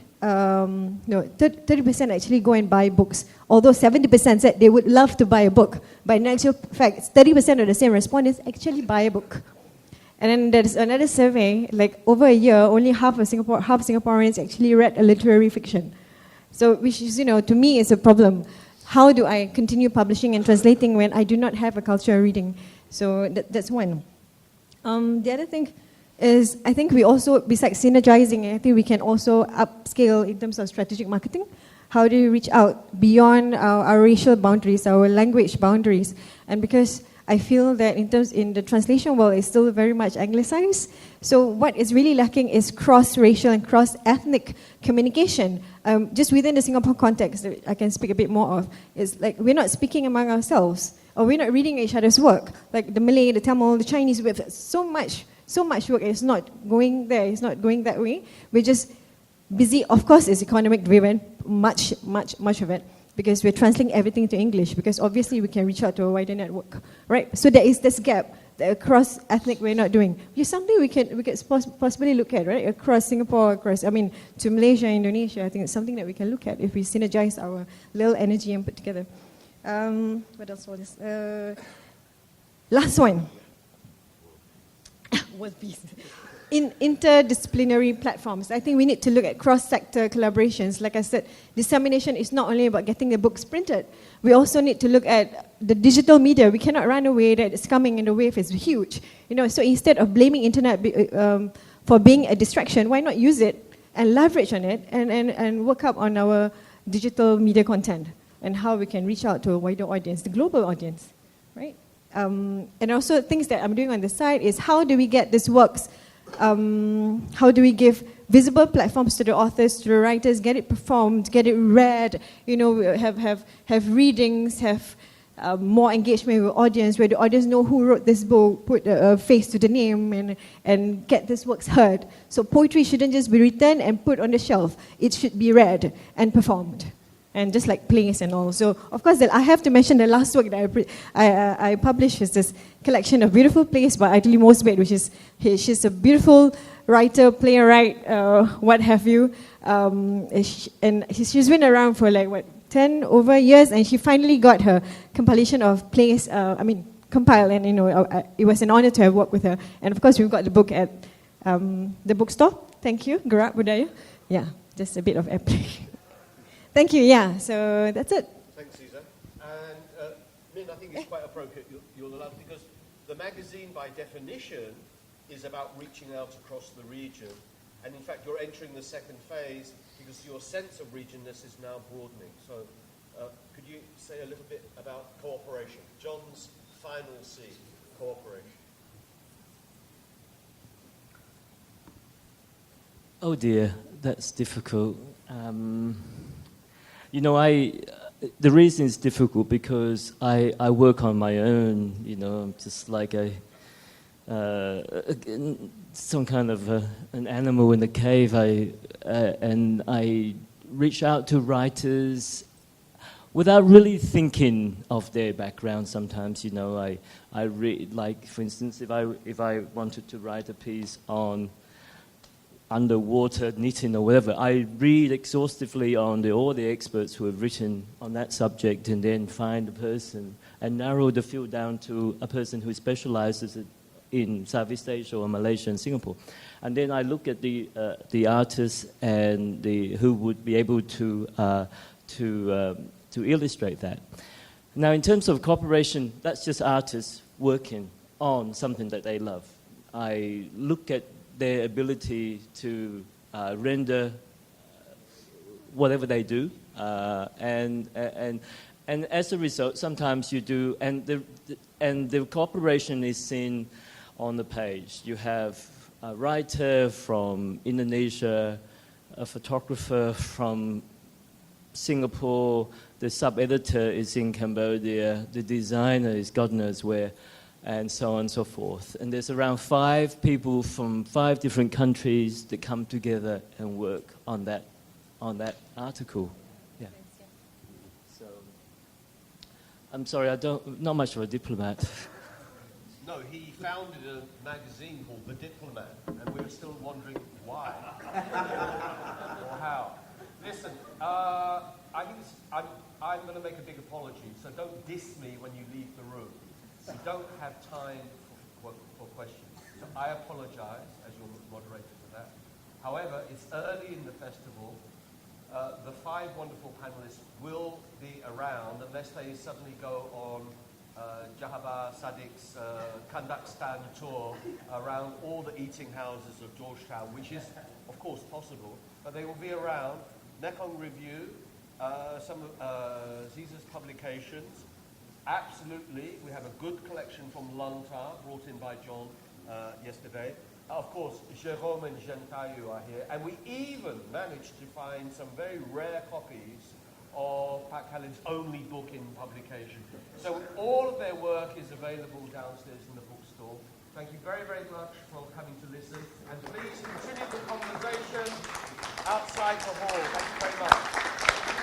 actually go and buy books. Although 70% said they would love to buy a book, but in actual fact, 30% of the same respondents actually buy a book. And then there's another survey, like over a year, only half Singaporeans actually read a literary fiction. So, which is, to me is a problem. How do I continue publishing and translating when I do not have a culture of reading? So that's one. The other thing is, I think we also, besides synergizing, I think we can also upscale in terms of strategic marketing. How do you reach out beyond our racial boundaries, our language boundaries? And because I feel that in the translation world, it's still very much anglicized. So what is really lacking is cross-racial and cross-ethnic communication. Just within the Singapore context, that I can speak a bit more of, is like we're not speaking among ourselves, or we're not reading each other's work. Like the Malay, the Tamil, the Chinese, with so much work, it's not going there, it's not going that way. We're just busy. Of course, it's economic driven, much of it, because we're translating everything to English, because obviously we can reach out to a wider network, right? So there is this gap that across ethnic we're not doing. It's something we could possibly look at, right? Across Singapore, to Malaysia, Indonesia, I think it's something that we can look at if we synergize our little energy and put together. What else was this? Last one. World peace. In interdisciplinary platforms, I think we need to look at cross-sector collaborations. Like I said, dissemination is not only about getting the books printed. We also need to look at the digital media. We cannot run away that it's coming and the wave is huge. So instead of blaming internet for being a distraction, why not use it and leverage on it and work up on our digital media content and how we can reach out to a wider audience, the global audience, right? And also things that I'm doing on the side is how do we get these works, how do we give visible platforms to the authors, to the writers, get it performed, get it read, have readings, have more engagement with audience, where the audience know who wrote this book, put a face to the name, and get these works heard. So poetry shouldn't just be written and put on the shelf. It should be read and performed. And just like plays and all. So, of course, I have to mention the last work that I published is this collection of beautiful plays by Idly Mosbet, which is, she's a beautiful writer, playwright, what have you. And she's been around for 10 over years, and she finally got her compilation of plays, compiled, and it was an honor to have worked with her. And of course, we've got the book at the bookstore. Thank you, Gerak Budaya. Yeah, just a bit of airplay. Thank you, yeah, so that's it. Thanks, Azizah. And Minh, I think it's quite appropriate you'll allow, because the magazine, by definition, is about reaching out across the region. And in fact, you're entering the second phase because your sense of regionness is now broadening. So could you say a little bit about cooperation? John's final C, cooperation. Oh dear, that's difficult. The reason it's difficult because I work on my own, just like some kind of an animal in the cave. And I reach out to writers without really thinking of their background. Sometimes, I read, like for instance, if I wanted to write a piece on underwater knitting or whatever, I read exhaustively on all the experts who have written on that subject, and then find a person and narrow the field down to a person who specializes in Southeast Asia or Malaysia and Singapore. And then I look at the artists and who would be able to illustrate that. Now, in terms of cooperation, that's just artists working on something that they love. I look at their ability to render whatever they do, and as a result, sometimes you do, and the cooperation is seen on the page. You have a writer from Indonesia, a photographer from Singapore, the sub-editor is in Cambodia, the designer is God knows where, and so on and so forth. And there's around 5 people from 5 different countries that come together and work on that article. Yeah. So, I'm sorry, not much of a diplomat. No, he founded a magazine called The Diplomat, and we were still wondering why or how. Listen, I think I'm going to make a big apology, so don't diss me when you leave the room. We don't have time for questions. So I apologize as your moderator for that. However, it's early in the festival. The 5 wonderful panelists will be around unless they suddenly go on Jaafar Sadiq's Kazakhstan tour around all the eating houses of Georgetown, which is, of course, possible. But they will be around. Mekong Review, some of Azizah's publications. Absolutely, we have a good collection from Lantar, brought in by John yesterday. Of course, Jérôme and Jean-Caillou are here, and we even managed to find some very rare copies of Pak Khalid's only book in publication. So all of their work is available downstairs in the bookstore. Thank you very, very much for coming to listen, and please continue the conversation outside the hall. Thank you very much.